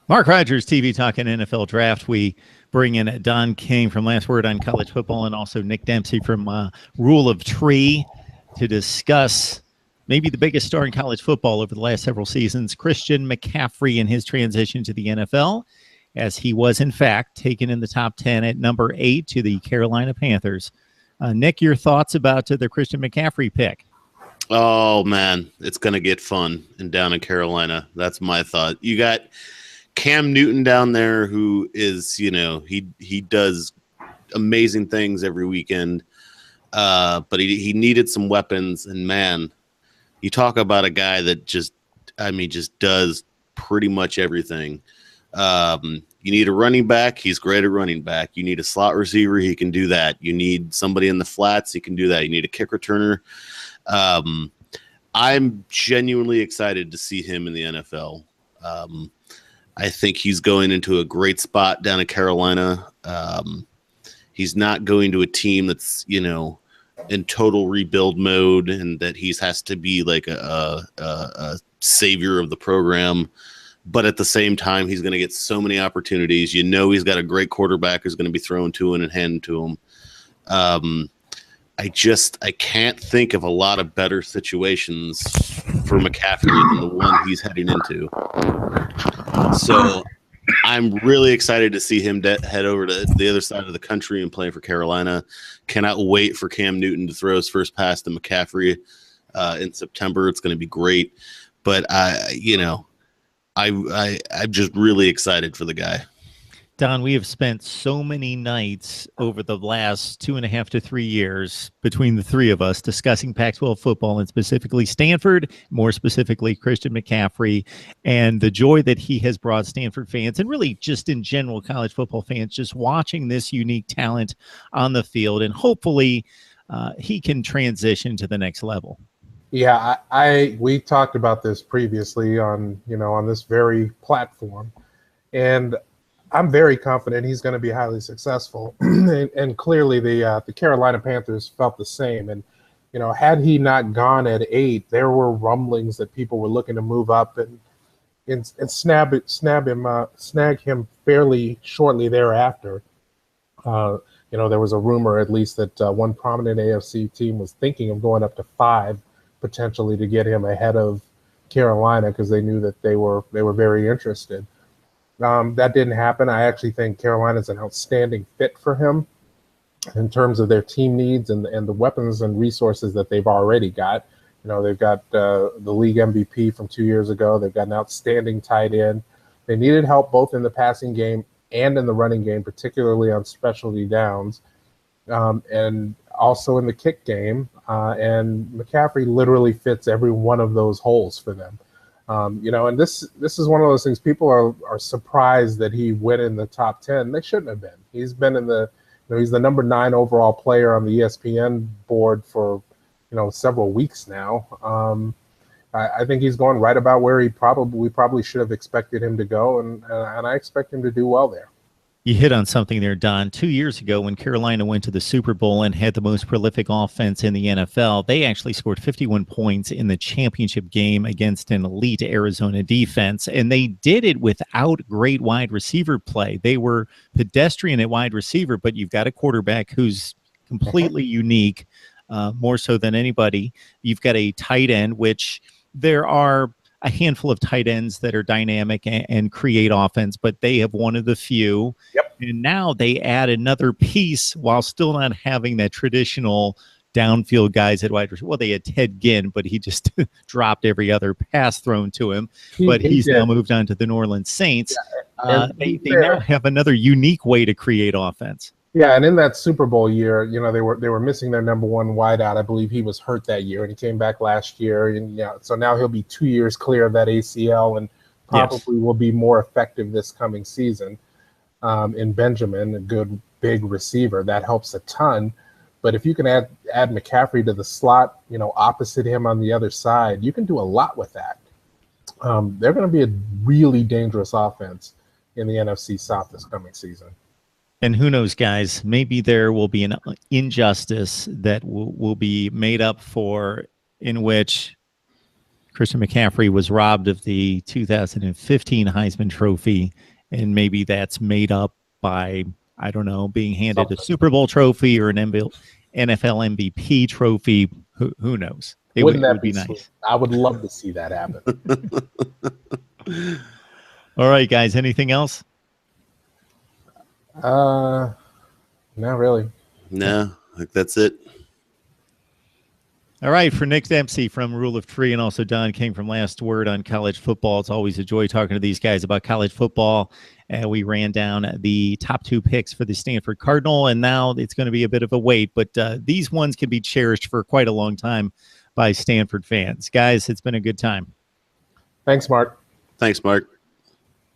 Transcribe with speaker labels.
Speaker 1: Mark Rogers, TV Talking NFL Draft. We bring in Don King from Last Word on College Football and also Nick Dempsey from Rule of Tree to discuss maybe the biggest star in college football over the last several seasons, Christian McCaffrey, and his transition to the NFL, as he was, in fact, taken in the top 10 at number 8 to the Carolina Panthers. Nick, your thoughts about the Christian McCaffrey pick?
Speaker 2: Oh, man, it's going to get fun down in Carolina. That's my thought. You got Cam Newton down there, who is, he does amazing things every weekend, but he needed some weapons. And, man, you talk about a guy that just does pretty much everything. You need a running back. He's great at running back. You need a slot receiver. He can do that. You need somebody in the flats. He can do that. You need a kick returner. I'm genuinely excited to see him in the NFL. I think he's going into a great spot down in Carolina. He's not going to a team that's, in total rebuild mode and that he has to be like a savior of the program. But at the same time, he's going to get so many opportunities. He's got a great quarterback who's going to be thrown to him and handed to him. I can't think of a lot of better situations for McCaffrey than the one he's heading into. So I'm really excited to see him head over to the other side of the country and play for Carolina. Cannot wait for Cam Newton to throw his first pass to McCaffrey in September. It's going to be great. But I'm just really excited for the guy.
Speaker 1: Don, we have spent so many nights over the last 2.5 to 3 years between the three of us discussing Pac-12 football and specifically Stanford, more specifically Christian McCaffrey, and the joy that he has brought Stanford fans and really just in general college football fans just watching this unique talent on the field. And hopefully he can transition to the next level.
Speaker 3: Yeah, we talked about this previously on this very platform, and I'm very confident he's going to be highly successful. and clearly the Carolina Panthers felt the same. And had he not gone at 8, there were rumblings that people were looking to move up and snag him fairly shortly thereafter. There was a rumor, at least, that one prominent AFC team was thinking of going up to 5. Potentially to get him ahead of Carolina because they knew that they were very interested. That didn't happen. I actually think Carolina's an outstanding fit for him in terms of their team needs and the weapons and resources that they've already got. They've got the league MVP from 2 years ago. They've got an outstanding tight end. They needed help both in the passing game and in the running game, particularly on specialty downs, and also in the kick game. And McCaffrey literally fits every one of those holes for them. And this is one of those things. People are surprised that he went in the top 10. They shouldn't have been. He's been he's the number 9 overall player on the ESPN board for, several weeks now. I think he's going right about where we probably should have expected him to go. And I expect him to do well there.
Speaker 1: You hit on something there, Don. 2 years ago, when Carolina went to the Super Bowl and had the most prolific offense in the NFL, they actually scored 51 points in the championship game against an elite Arizona defense, and they did it without great wide receiver play. They were pedestrian at wide receiver, but you've got a quarterback who's completely unique, more so than anybody. You've got a tight end, which there are a handful of tight ends that are dynamic and create offense, but they have one of the few.
Speaker 3: Yep.
Speaker 1: And now they add another piece while still not having that traditional downfield guys at wide receiver. Well, they had Ted Ginn, but he just dropped every other pass thrown to him. But he's now moved on to the New Orleans Saints. Yeah, they now have another unique way to create offense.
Speaker 3: Yeah, and in that Super Bowl year, they were missing their number 1 wideout. I believe he was hurt that year, and he came back last year. And so now he'll be 2 years clear of that ACL, and probably will be more effective this coming season. In Benjamin, a good big receiver, that helps a ton. But if you can add McCaffrey to the slot, opposite him on the other side, you can do a lot with that. They're going to be a really dangerous offense in the NFC South this coming season.
Speaker 1: And who knows, guys, maybe there will be an injustice that will be made up for, in which Christian McCaffrey was robbed of the 2015 Heisman Trophy, and maybe that's made up by, I don't know, being handed a Super Bowl trophy or an NFL MVP trophy. Who knows? It would be nice.
Speaker 3: I would love to see that happen.
Speaker 1: All right, guys. Anything else?
Speaker 3: Not really.
Speaker 2: No, I think that's it.
Speaker 1: All right, for Nick Dempsey from Rule of Three and also Don King from Last Word on College Football. It's always a joy talking to these guys about college football. We ran down the top 2 picks for the Stanford Cardinal, and now it's going to be a bit of a wait, but these ones can be cherished for quite a long time by Stanford fans. Guys, it's been a good time.
Speaker 3: Thanks, Mark.
Speaker 2: Thanks, Mark.